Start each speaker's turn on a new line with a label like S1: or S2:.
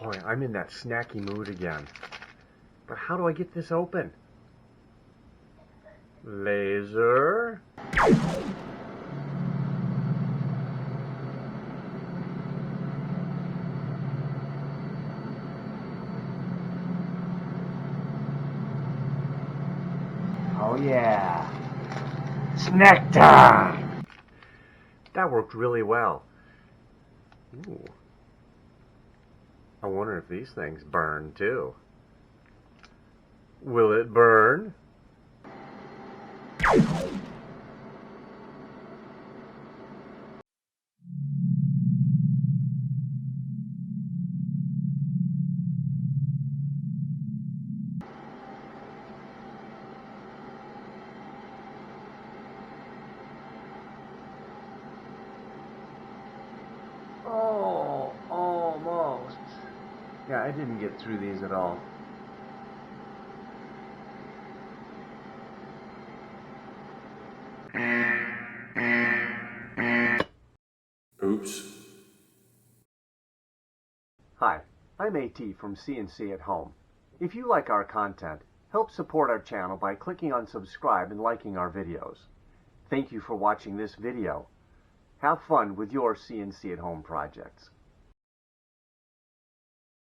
S1: Boy, I'm in that snacky mood again. But how do I get this open? Laser. Oh yeah. Snack time! That worked really well. Ooh. I wonder if these things burn too. Will it burn? Oh, almost. Yeah, I didn't get through these at all.
S2: Oops.
S1: Hi, I'm AT from CNC at Home. If you like our content, help support our channel by clicking on subscribe and liking our videos. Thank you for watching this video. Have fun with your CNC at Home projects.